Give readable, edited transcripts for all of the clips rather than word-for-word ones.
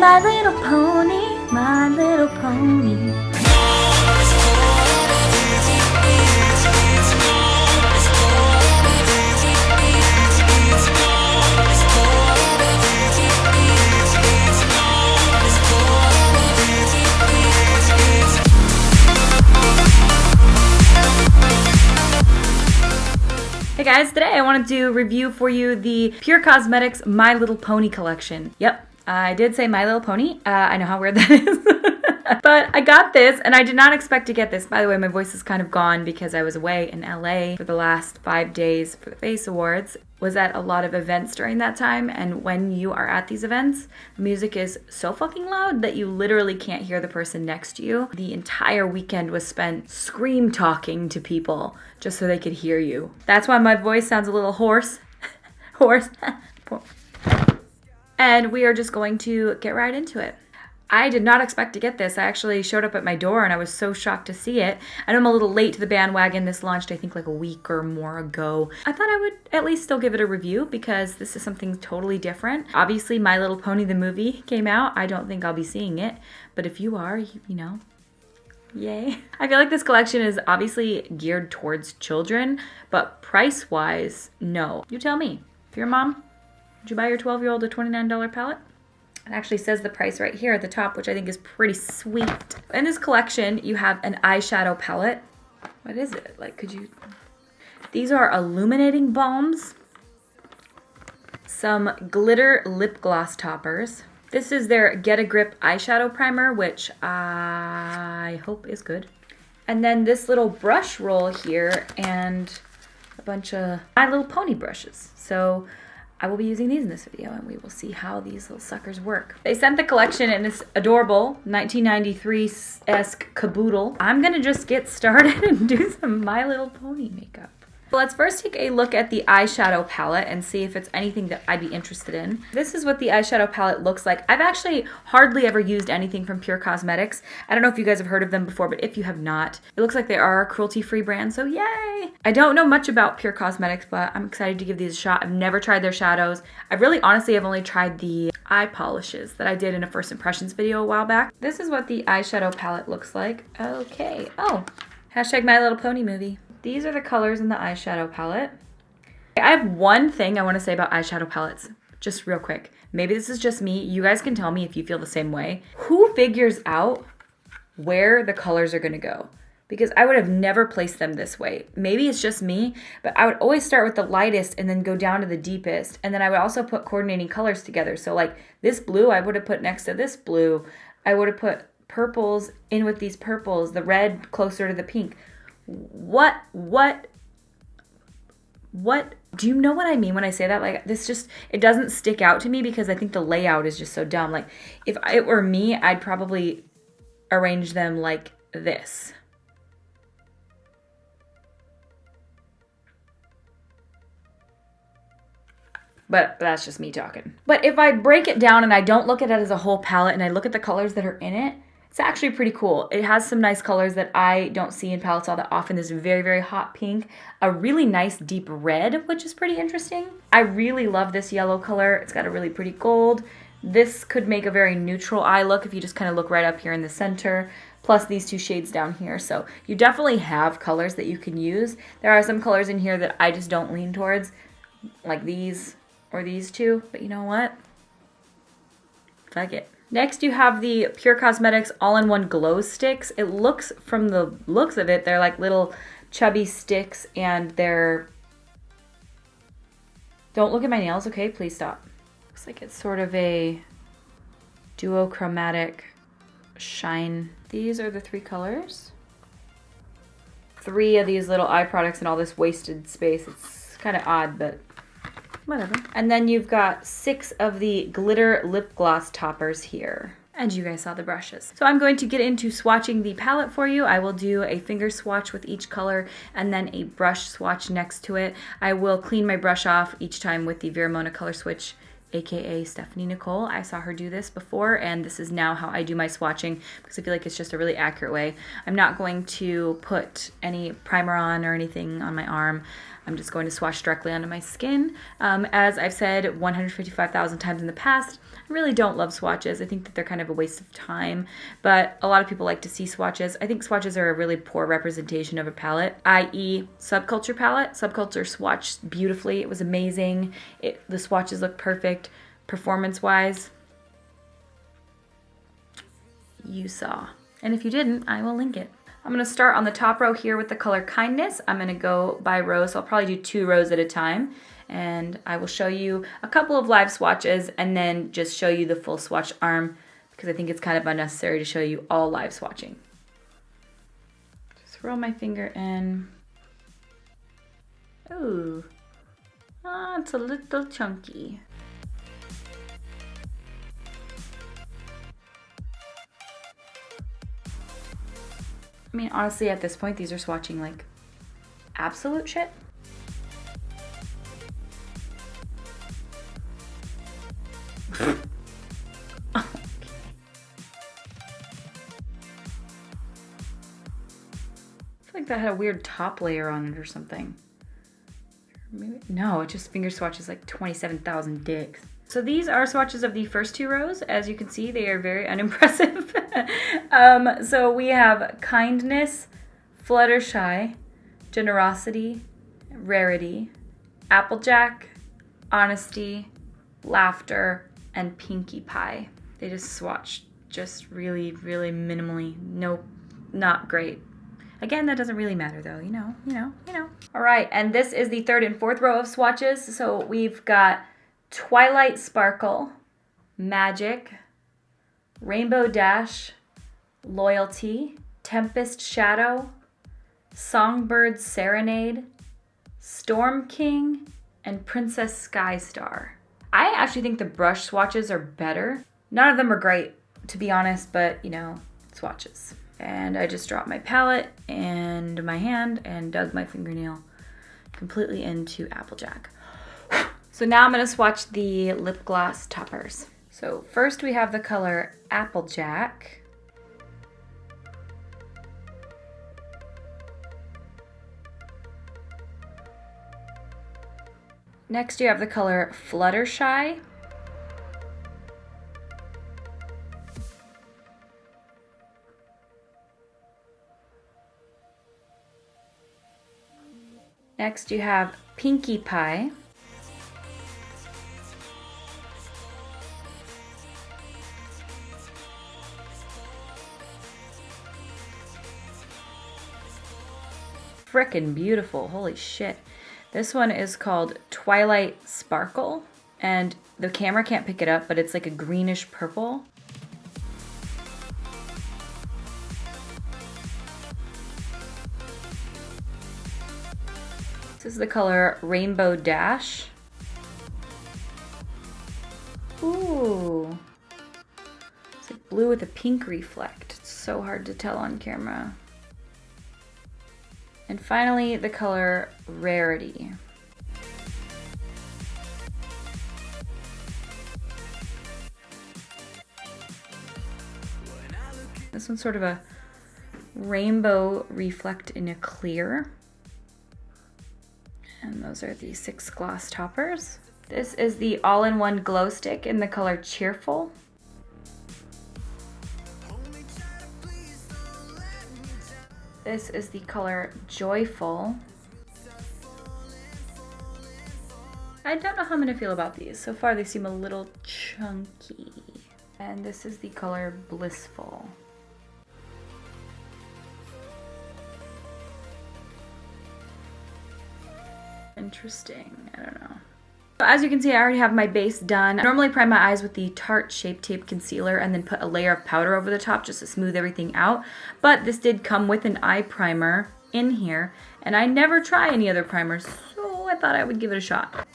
My Little Pony, My Little Pony. Hey guys, today I wanted to review for you the Pur Cosmetics My Little Pony collection. Yep, I did say My Little Pony. I know how weird that is. But I got this, and I did not expect to get this. By the way, my voice is kind of gone because I was away in LA for the last 5 days for the Face Awards. Was at a lot of events during that time, and when you are at these events, music is so fucking loud that you literally can't hear the person next to you. The entire weekend was spent scream talking to people just so they could hear you. That's why my voice sounds a little hoarse. Hoarse. And we are just going to get right into it. I did not expect to get this. I actually showed up at my door and I was so shocked to see it. I know I'm a little late to the bandwagon. This launched, I think, like a week or more ago. I thought I would at least still give it a review because this is something totally different. Obviously, My Little Pony, the movie, came out. I don't think I'll be seeing it. But if you are, you know, yay. I feel like this collection is obviously geared towards children, but price-wise, no. You tell me. If you're a mom, would you buy your 12-year-old a $29 palette? It actually says the price right here at the top, which I think is pretty sweet. In this collection, you have an eyeshadow palette. What is it? Like, could you... These are illuminating balms. Some glitter lip gloss toppers. This is their Get a Grip eyeshadow primer, which I hope is good. And then this little brush roll here and a bunch of My Little Pony brushes. So I will be using these in this video, and we will see how these little suckers work. They sent the collection in this adorable 1993-esque caboodle. I'm gonna just get started and do some My Little Pony makeup. Let's first take a look at the eyeshadow palette and see if it's anything that I'd be interested in. This is what the eyeshadow palette looks like. I've actually hardly ever used anything from Pur Cosmetics. I don't know if you guys have heard of them before, but if you have not, it looks like they are a cruelty-free brand, so yay! I don't know much about Pur Cosmetics, but I'm excited to give these a shot. I've never tried their shadows. I really honestly have only tried the eye polishes that I did in a first impressions video a while back. This is what the eyeshadow palette looks like. Okay. Oh, hashtag My Little Pony movie. These are the colors in the eyeshadow palette. I have one thing I want to say about eyeshadow palettes, just real quick. Maybe this is just me. You guys can tell me if you feel the same way. Who figures out where the colors are going to go? Because I would have never placed them this way. Maybe it's just me, but I would always start with the lightest and then go down to the deepest. And then I would also put coordinating colors together. So like this blue, I would have put next to this blue. I would have put purples in with these purples, the red closer to the pink. What do you know what I mean when I say that? Like, this just, it doesn't stick out to me because I think the layout is just so dumb. Like, if it were me, I'd probably arrange them like this. But that's just me talking. But if I break it down and I don't look at it as a whole palette and I look at the colors that are in it, it's actually pretty cool. It has some nice colors that I don't see in palettes all that often. This very, very hot pink, a really nice deep red, which is pretty interesting. I really love this yellow color. It's got a really pretty gold. This could make a very neutral eye look if you just kind of look right up here in the center, plus these two shades down here. So you definitely have colors that you can use. There are some colors in here that I just don't lean towards, like these or these two, but you know what? Fuck it. Next, you have the Pur Cosmetics All-in-One Glow Sticks. It looks, from the looks of it, they're like little chubby sticks, and they're... Don't look at my nails, okay? Please stop. Looks like it's sort of a duochromatic shine. These are the 3 colors. 3 of these little eye products and all this wasted space. It's kind of odd, but whatever. And then you've got 6 of the glitter lip gloss toppers here. And you guys saw the brushes. So I'm going to get into swatching the palette for you. I will do a finger swatch with each color and then a brush swatch next to it. I will clean my brush off each time with the Veramona Color Switch, aka Stephanie Nicole. I saw her do this before, and this is now how I do my swatching because I feel like it's just a really accurate way. I'm not going to put any primer on or anything on my arm. I'm just going to swatch directly onto my skin. As I've said 155,000 times in the past, I really don't love swatches. I think that they're kind of a waste of time, but a lot of people like to see swatches. I think swatches are a really poor representation of a palette, i.e. Subculture palette. Subculture swatched beautifully. It was amazing. The swatches look perfect. Performance-wise, you saw. And if you didn't, I will link it. I'm going to start on the top row here with the color Kindness. I'm going to go by rows, so I'll probably do 2 rows at a time. And I will show you a couple of live swatches and then just show you the full swatch arm because I think it's kind of unnecessary to show you all live swatching. Just roll my finger in. Ooh, it's a little chunky. I mean, honestly, at this point, these are swatching like absolute shit. Okay. I feel like that had a weird top layer on it or something. Maybe, no, it just finger swatches like 27,000 dicks. So these are swatches of the first 2 rows. As you can see, they are very unimpressive. So we have Kindness, Fluttershy, Generosity, Rarity, Applejack, Honesty, Laughter, and Pinkie Pie. They just swatched just really, really minimally. Nope, not great. Again, that doesn't really matter though, you know. All right, and this is the 3rd and 4th row of swatches. So we've got Twilight Sparkle, Magic, Rainbow Dash, Loyalty, Tempest Shadow, Songbird Serenade, Storm King, and Princess Sky Star. I actually think the brush swatches are better. None of them are great, to be honest, but you know, swatches. And I just dropped my palette and my hand and dug my fingernail completely into Applejack. So now I'm going to swatch the lip gloss toppers. So first we have the color Applejack. Next you have the color Fluttershy. Next you have Pinkie Pie. Frickin' beautiful, holy shit. This one is called Twilight Sparkle, and the camera can't pick it up, but it's like a greenish purple. This is the color Rainbow Dash. Ooh. It's like blue with a pink reflect. It's so hard to tell on camera. And finally, the color Rarity. This one's sort of a rainbow reflect in a clear. And those are the 6 gloss toppers. This is the all-in-one glow stick in the color Cheerful. This is the color Joyful. I don't know how I'm gonna feel about these. So far they seem a little chunky. And this is the color Blissful. Interesting, I don't know. So as you can see, I already have my base done. I normally prime my eyes with the Tarte Shape Tape Concealer and then put a layer of powder over the top just to smooth everything out. But this did come with an eye primer in here, and I never try any other primers, so I thought I would give it a shot.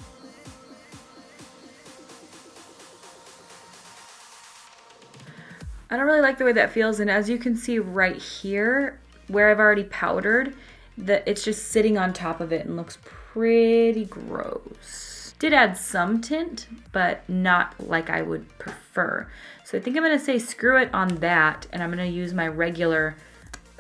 I don't really like the way that feels, and as you can see right here, where I've already powdered, it's just sitting on top of it and looks pretty gross. Did add some tint, but not like I would prefer. So I think I'm gonna say screw it on that, and I'm gonna use my regular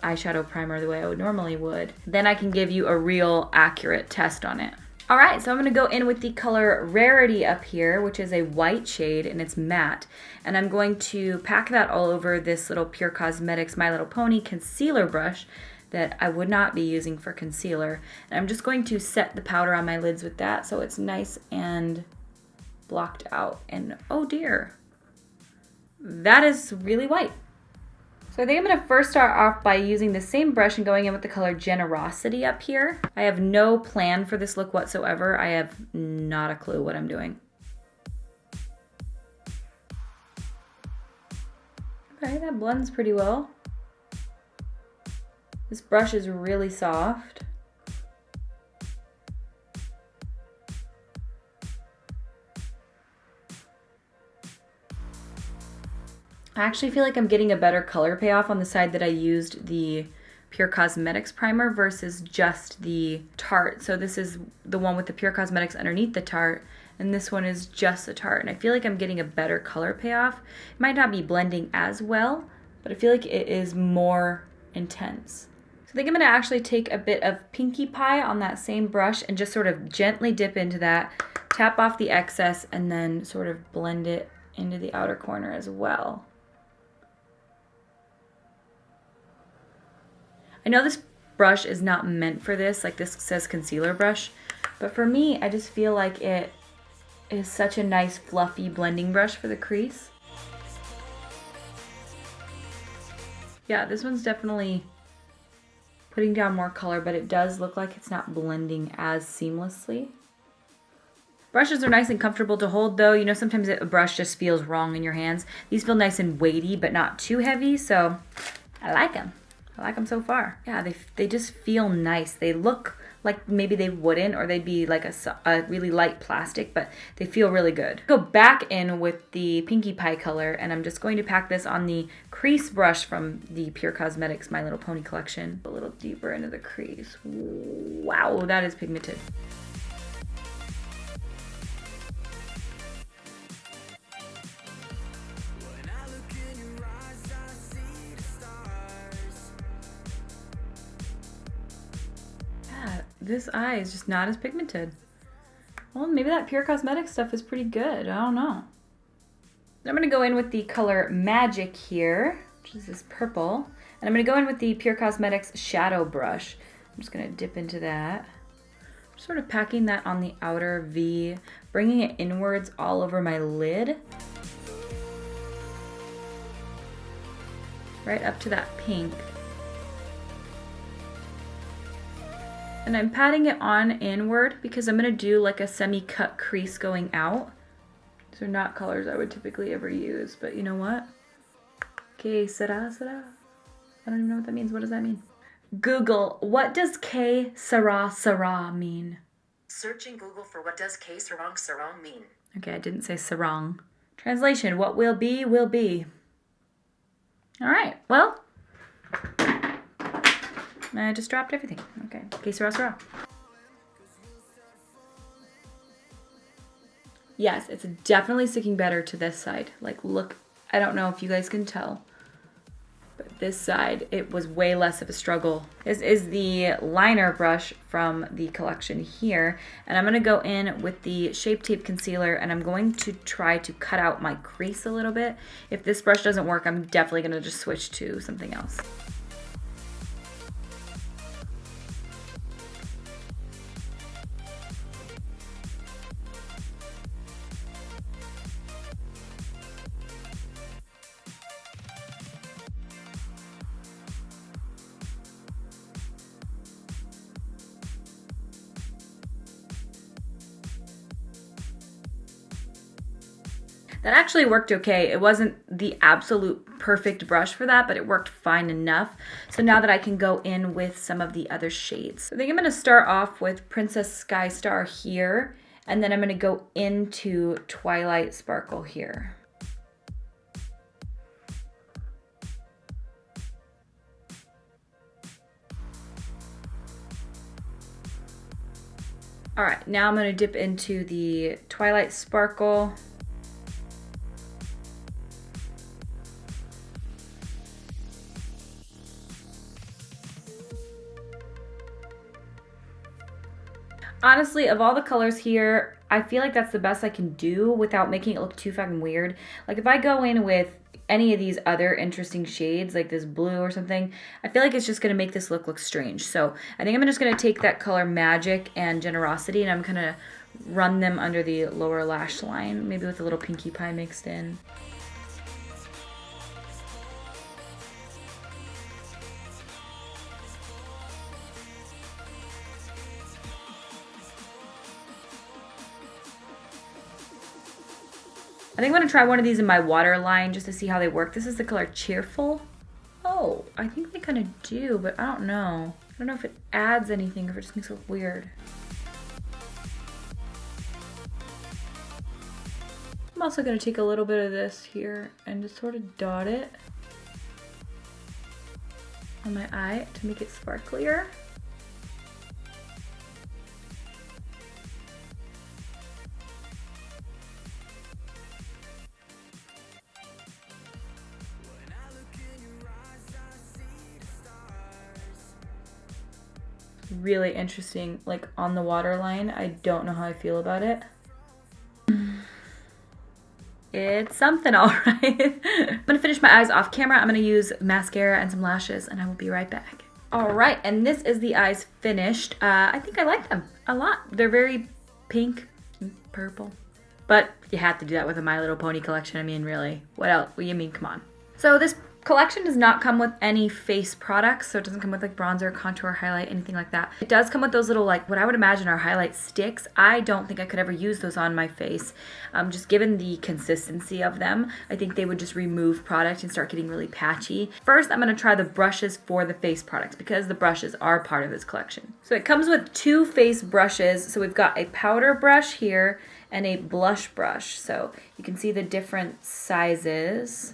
eyeshadow primer the way I would normally would. Then I can give you a real accurate test on it. All right, so I'm gonna go in with the color Rarity up here, which is a white shade and it's matte. And I'm going to pack that all over this little Pure Cosmetics My Little Pony concealer brush that I would not be using for concealer. And I'm just going to set the powder on my lids with that so it's nice and blocked out. And oh dear, that is really white. So I think I'm gonna first start off by using the same brush and going in with the color Generosity up here. I have no plan for this look whatsoever. I have not a clue what I'm doing. Okay, that blends pretty well. This brush is really soft. I actually feel like I'm getting a better color payoff on the side that I used the Pure Cosmetics primer versus just the Tarte. So this is the one with the Pure Cosmetics underneath the Tarte, and this one is just the Tarte. And I feel like I'm getting a better color payoff. It might not be blending as well, but I feel like it is more intense. So I think I'm gonna actually take a bit of Pinkie Pie on that same brush and just sort of gently dip into that, tap off the excess, and then sort of blend it into the outer corner as well. I know this brush is not meant for this, like this says concealer brush, but for me, I just feel like it is such a nice fluffy blending brush for the crease. Yeah, this one's definitely putting down more color, but it does look like it's not blending as seamlessly. Brushes are nice and comfortable to hold though. You know, sometimes a brush just feels wrong in your hands. These feel nice and weighty, but not too heavy, so I like them. I like them so far. Yeah, they just feel nice. They look like maybe they wouldn't, or they'd be like a really light plastic, but they feel really good. Go back in with the Pinkie Pie color, and I'm just going to pack this on the crease brush from the Pure Cosmetics My Little Pony collection. A little deeper into the crease. Wow, that is pigmented. This eye is just not as pigmented. Well, maybe that Pure Cosmetics stuff is pretty good. I don't know. I'm gonna go in with the color Magic here, which is this purple. And I'm gonna go in with the Pure Cosmetics shadow brush. I'm just gonna dip into that. Sort of packing that on the outer V, bringing it inwards all over my lid. Right up to that pink. And I'm patting it on inward because I'm gonna do like a semi-cut crease going out. These are not colors I would typically ever use, but you know what? Que sera, sera. I don't even know what that means. What does that mean? Google, what does que sera, sera mean? Searching Google for what does que sarong sarong mean. Okay, I didn't say sarong. Translation, what will be, will be. All right, well, I just dropped everything. Okay, que sera, sera. Yes, it's definitely sticking better to this side. Like, look, I don't know if you guys can tell, but this side, it was way less of a struggle. This is the liner brush from the collection here, and I'm gonna go in with the Shape Tape Concealer, and I'm going to try to cut out my crease a little bit. If this brush doesn't work, I'm definitely gonna just switch to something else. That actually worked okay. It wasn't the absolute perfect brush for that, but it worked fine enough. So now that I can go in with some of the other shades. I think I'm gonna start off with Princess Sky Star here, and then I'm gonna go into Twilight Sparkle here. All right, now I'm gonna dip into the Twilight Sparkle. Honestly, of all the colors here, I feel like that's the best I can do without making it look too fucking weird. Like if I go in with any of these other interesting shades, like this blue or something, I feel like it's just gonna make this look strange. So I think I'm just gonna take that color Magic and Generosity, and I'm gonna run them under the lower lash line, maybe with a little Pinkie Pie mixed in. I think I'm gonna try one of these in my waterline just to see how they work. This is the color Cheerful. Oh, I think they kind of do, but I don't know. I don't know if it adds anything or if it just makes it look weird. I'm also gonna take a little bit of this here and just sort of dot it on my eye to make it sparklier. Really interesting, like on the waterline. I don't know how I feel about it. It's something, all right. I'm gonna finish my eyes off camera. I'm gonna use mascara and some lashes, and I will be right back. All right, and this is the eyes finished. I think I like them a lot. They're very pink and purple, but you have to do that with a My Little Pony collection. I mean, really, what else? What do you mean, come on. So this collection does not come with any face products, so it doesn't come with like bronzer, contour, highlight, anything like that. It does come with those little, like, what I would imagine are highlight sticks. I don't think I could ever use those on my face. Just given the consistency of them, I think they would just remove product and start getting really patchy. First, I'm gonna try the brushes for the face products because the brushes are part of this collection. So it comes with 2 face brushes. So we've got a powder brush here and a blush brush. So you can see the different sizes.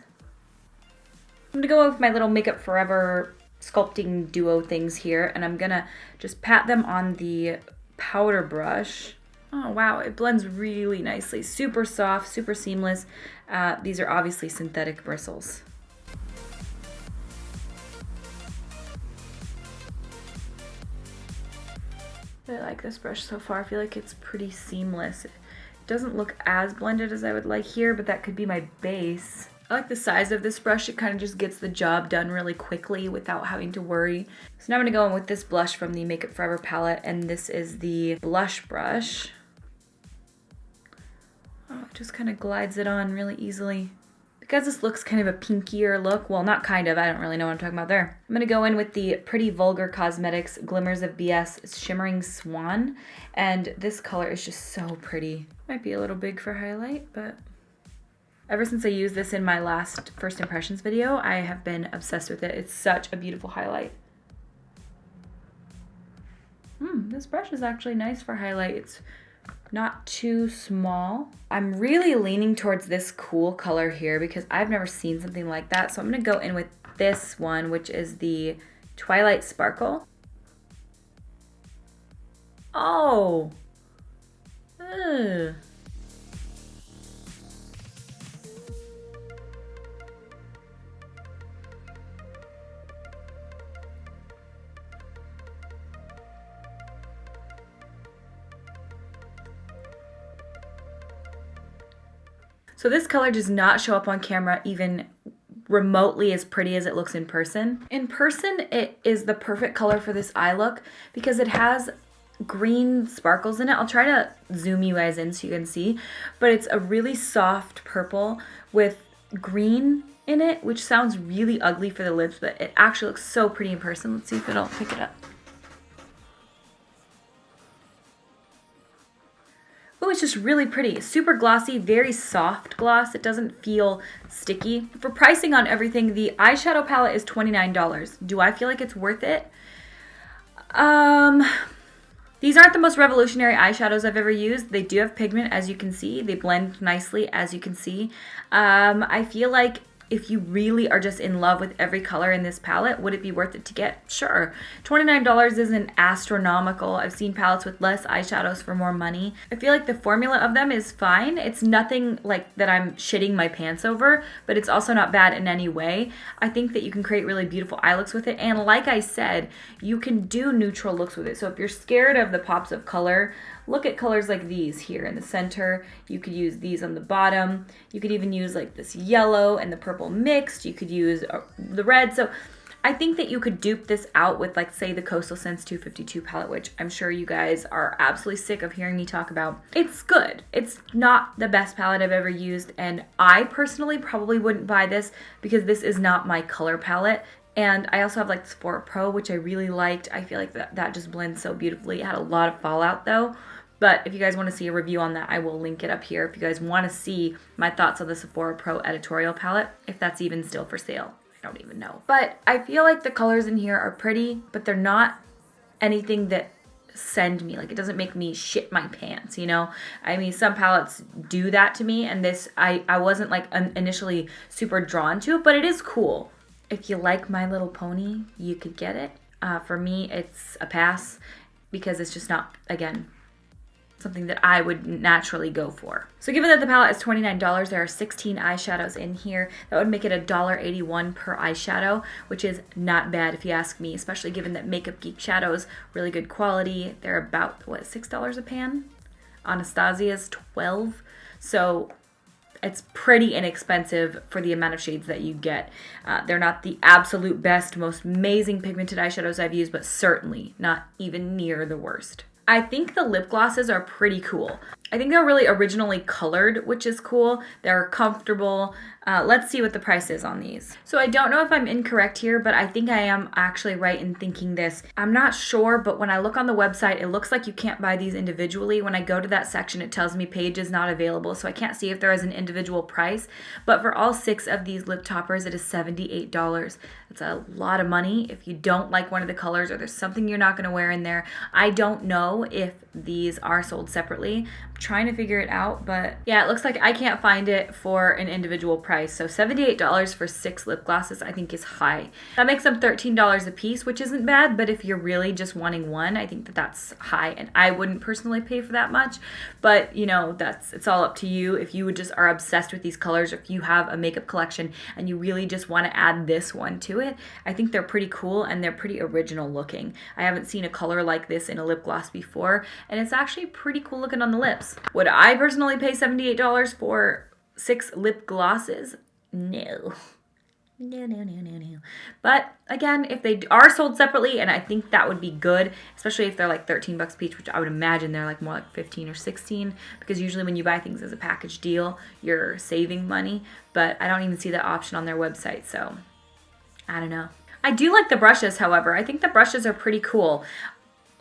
I'm gonna go with my little Makeup Forever sculpting duo things here, and I'm gonna just pat them on the powder brush. Oh wow, it blends really nicely. Super soft, super seamless. These are obviously synthetic bristles. I like this brush so far. I feel like it's pretty seamless. It doesn't look as blended as I would like here, but that could be my base. I like the size of this brush. It kind of just gets the job done really quickly without having to worry. So now I'm gonna go in with this blush from the Makeup Forever palette, and this is the blush brush. Oh, it just kind of glides it on really easily. Because this looks kind of a pinkier look, well, not kind of, I don't really know what I'm talking about there. I'm gonna go in with the Pretty Vulgar Cosmetics Glimmers of BS Shimmering Swan, and this color is just so pretty. Might be a little big for highlight, but ever since I used this in my last first impressions video, I have been obsessed with it. It's such a beautiful highlight. This brush is actually nice for highlight. It's not too small. I'm really leaning towards this cool color here because I've never seen something like that. So I'm gonna go in with this one, which is the Twilight Sparkle. Oh. Ugh. So this color does not show up on camera even remotely as pretty as it looks in person. In person, it is the perfect color for this eye look because it has green sparkles in it. I'll try to zoom you guys in so you can see, but it's a really soft purple with green in it, which sounds really ugly for the lips, but it actually looks so pretty in person. Let's see if it'll pick it up. Oh, it's just really pretty. Super glossy, very soft gloss. It doesn't feel sticky. For pricing on everything, the eyeshadow palette is $29. Do I feel like it's worth it? These aren't the most revolutionary eyeshadows I've ever used. They do have pigment, as you can see. They blend nicely, as you can see. I feel like if you really are just in love with every color in this palette, would it be worth it to get? Sure. $29 isn't astronomical. I've seen palettes with less eyeshadows for more money. I feel like the formula of them is fine. It's nothing like that I'm shitting my pants over, but it's also not bad in any way. I think that you can create really beautiful eye looks with it. And like I said, you can do neutral looks with it. So if you're scared of the pops of color, look at colors like these here in the center. You could use these on the bottom. You could even use like this yellow and the purple mixed. You could use the red. So I think that you could dupe this out with, like, say, the Coastal Scents 252 palette, which I'm sure you guys are absolutely sick of hearing me talk about. It's good. It's not the best palette I've ever used, and I personally probably wouldn't buy this because this is not my color palette. And I also have like the Sephora Pro, which I really liked. I feel like that just blends so beautifully. It had a lot of fallout though. But if you guys want to see a review on that, I will link it up here. If you guys want to see my thoughts on the Sephora Pro editorial palette, if that's even still for sale. I don't even know. But I feel like the colors in here are pretty, but they're not anything that send me. Like, it doesn't make me shit my pants, you know? I mean, some palettes do that to me, and this, I wasn't like initially super drawn to it, but it is cool. If you like My Little Pony, you could get it. For me, it's a pass because it's just not, again, something that I would naturally go for. So given that the palette is $29, there are 16 eyeshadows in here. That would make it $1.81 per eyeshadow, which is not bad if you ask me, especially given that Makeup Geek shadows, really good quality. They're about, what, $6 a pan? Anastasia's $12. So it's pretty inexpensive for the amount of shades that you get. They're not the absolute best, most amazing pigmented eyeshadows I've used, but certainly not even near the worst. I think the lip glosses are pretty cool. I think they're really originally colored, which is cool. They're comfortable. Let's see what the price is on these. So I don't know if I'm incorrect here, but I think I am actually right in thinking this. I'm not sure, but when I look on the website, it looks like you can't buy these individually. When I go to that section, it tells me page is not available, so I can't see if there is an individual price. But for all 6 of these lip toppers, it is $78. That's a lot of money. If you don't like one of the colors or there's something you're not going to wear in there, I don't know if these are sold separately. I'm trying to figure it out, but yeah, it looks like I can't find it for an individual price. So $78 for 6 lip glosses I think is high. That makes them $13 a piece, which isn't bad, but if you're really just wanting one, I think that that's high, and I wouldn't personally pay for that much. But you know, it's all up to you. If you just are obsessed with these colors, or if you have a makeup collection and you really just want to add this one to it, I think they're pretty cool and they're pretty original looking. I haven't seen a color like this in a lip gloss before, and it's actually pretty cool looking on the lips. Would I personally pay $78 for 6 lip glosses? No. No. But again, if they are sold separately, and I think that would be good, especially if they're like $13 each, which I would imagine they're like more like 15 or 16, because usually when you buy things as a package deal, you're saving money. But I don't even see that option on their website, so I don't know. I do like the brushes, however. I think the brushes are pretty cool.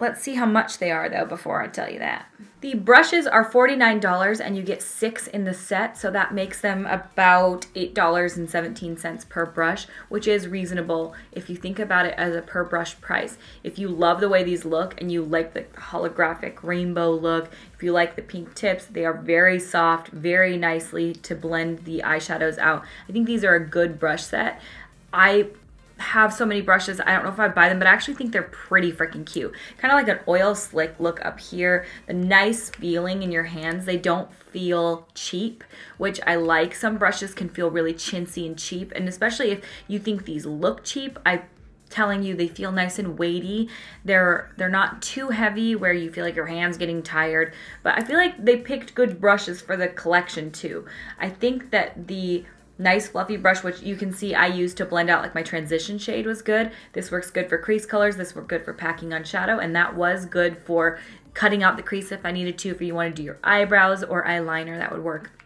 Let's see how much they are, though, before I tell you that. The brushes are $49, and you get 6 in the set, so that makes them about $8.17 per brush, which is reasonable if you think about it as a per brush price. If you love the way these look and you like the holographic rainbow look, if you like the pink tips, they are very soft, very nicely to blend the eyeshadows out. I think these are a good brush set. I have so many brushes, I don't know if I'd buy them, but I actually think they're pretty freaking cute. Kind of like an oil slick look up here. The nice feeling in your hands. They don't feel cheap, which I like. Some brushes can feel really chintzy and cheap, and especially if you think these look cheap, I'm telling you, they feel nice and weighty. They're not too heavy where you feel like your hand's getting tired, but I feel like they picked good brushes for the collection too. I think that the nice fluffy brush, which you can see I used to blend out like my transition shade, was good. This works good for crease colors. This worked good for packing on shadow, and that was good for cutting out the crease if I needed to. If you want to do your eyebrows or eyeliner, that would work.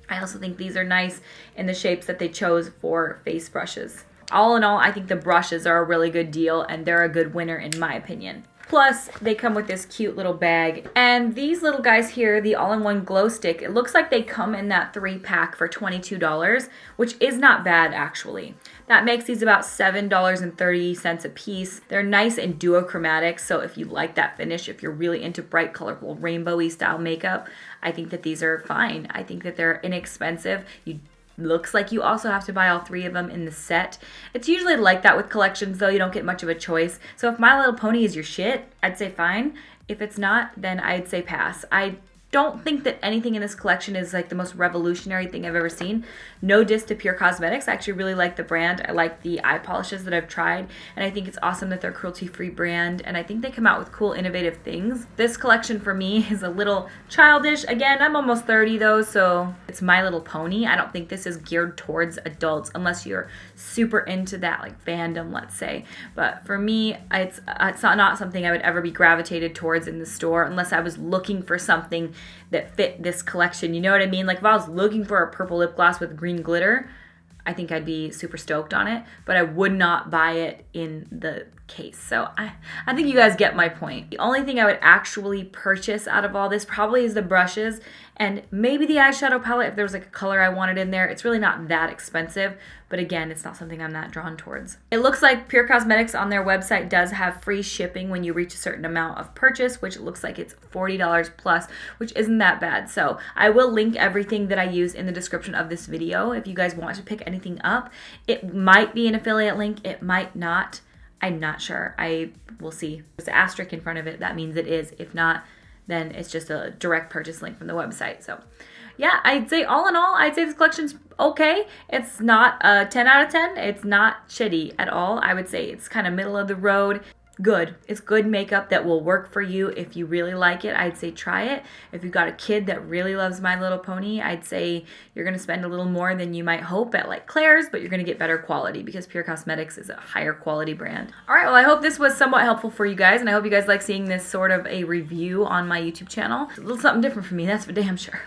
I also think these are nice in the shapes that they chose for face brushes. All in all, I think the brushes are a really good deal, and they're a good winner in my opinion. Plus, they come with this cute little bag. And these little guys here, the all-in-one glow stick, it looks like they come in that 3-pack for $22, which is not bad actually. That makes these about $7.30 a piece. They're nice and duochromatic, so if you like that finish, if you're really into bright, colorful, rainbowy style makeup, I think that these are fine. I think that they're inexpensive. You looks like you also have to buy all 3 of them in the set. It's usually like that with collections though. You don't get much of a choice. So if My Little Pony is your shit, I'd say fine. If it's not, then I'd say pass. I don't think that anything in this collection is like the most revolutionary thing I've ever seen. No diss to Pur Cosmetics. I actually really like the brand. I like the eye polishes that I've tried, and I think it's awesome that they're cruelty-free brand, and I think they come out with cool, innovative things. This collection for me is a little childish. Again, I'm almost 30 though, so it's My Little Pony. I don't think this is geared towards adults unless you're super into that like fandom, let's say. But for me, it's not something I would ever be gravitated towards in the store unless I was looking for something that fit this collection. You know what I mean? Like if I was looking for a purple lip gloss with green glitter, I think I'd be super stoked on it, but I would not buy it in the case. So I think you guys get my point. The only thing I would actually purchase out of all this probably is the brushes and maybe the eyeshadow palette if there was like a color I wanted in there. It's really not that expensive, but again, it's not something I'm that drawn towards. It looks like Pur Cosmetics on their website does have free shipping when you reach a certain amount of purchase, which looks like it's $40 plus, which isn't that bad. So I will link everything that I use in the description of this video if you guys want to pick anything up. It might be an affiliate link, it might not. I'm not sure. I will see. There's an asterisk in front of it. That means it is. If not, then it's just a direct purchase link from the website. So yeah, I'd say all in all, I'd say this collection's okay. It's not a 10 out of 10. It's not shitty at all. I would say it's kind of middle of the road. Good. It's good makeup that will work for you if you really like it. I'd say try it. If you've got a kid that really loves My Little Pony, I'd say you're going to spend a little more than you might hope at like Claire's, but you're going to get better quality because Pur Cosmetics is a higher quality brand. All right, well, I hope this was somewhat helpful for you guys, and I hope you guys like seeing this sort of a review on my YouTube channel. It's a little something different for me, that's for damn sure.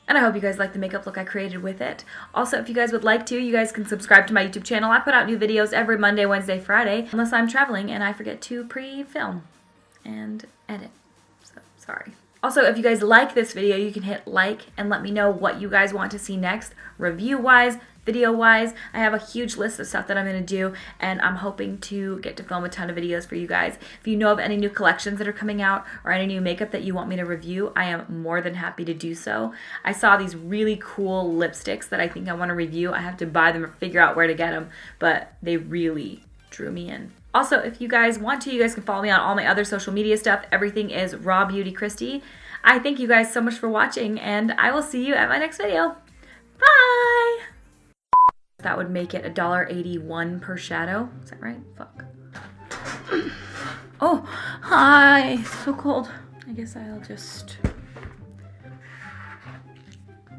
And I hope you guys like the makeup look I created with it. Also, if you guys would like to, you guys can subscribe to my YouTube channel. I put out new videos every Monday, Wednesday, Friday, unless I'm traveling and I forget to pre-film and edit. So, sorry. Also, if you guys like this video, you can hit like and let me know what you guys want to see next, review-wise, video-wise. I have a huge list of stuff that I'm going to do, and I'm hoping to get to film a ton of videos for you guys. If you know of any new collections that are coming out or any new makeup that you want me to review, I am more than happy to do so. I saw these really cool lipsticks that I think I want to review. I have to buy them or figure out where to get them, but they really drew me in. Also, if you guys want to, you guys can follow me on all my other social media stuff. Everything is RawBeautyKristi. I thank you guys so much for watching, and I will see you at my next video. Bye! That would make it $1.81 per shadow. Is that right? Fuck. Oh, hi. It's so cold. I guess I'll just...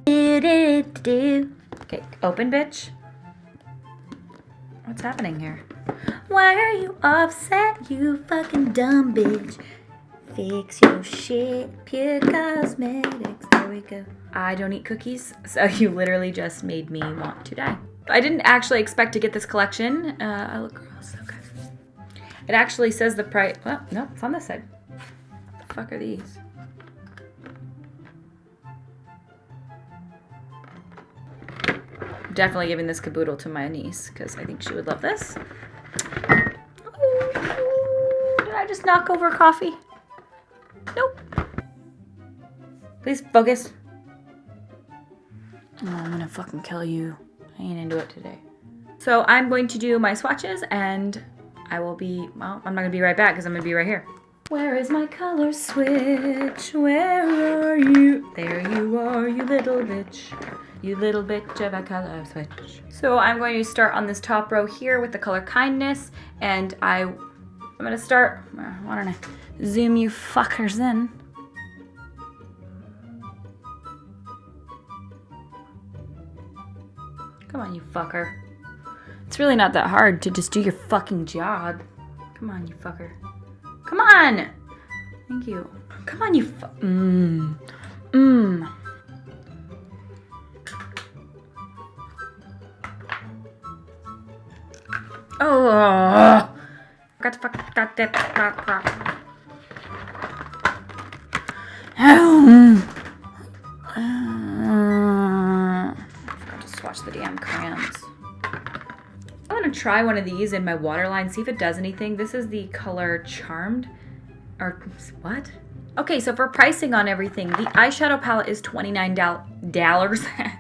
Okay, open, bitch. What's happening here? Why are you upset, you fucking dumb bitch? Fix your shit, Pur Cosmetics. There we go. I don't eat cookies, so you literally just made me want to die. I didn't actually expect to get this collection. I look gross. Okay. It actually says the price. Well, no, it's on this side. What the fuck are these? Definitely giving this caboodle to my niece because I think she would love this. Ooh, did I just knock over coffee? Nope. Please focus. Oh, I'm gonna fucking kill you. I ain't into it today. So I'm going to do my swatches and I will be, well, I'm not gonna be right back because I'm gonna be right here. Where is my color switch? Where are you? There you are, you little bitch. You little bitch of a color switch. So I'm going to start on this top row here with the color Kindness, and I'm gonna start, why don't I zoom you fuckers in. Come on, you fucker. It's really not that hard to just do your fucking job. Come on, you fucker. Come on! Thank you. Come on, you Oh! Got to fuck that. Swatch the damn crayons. I'm gonna try one of these in my waterline, see if it does anything. This is the color Charmed. Or what? Okay, so for pricing on everything, the eyeshadow palette is $29.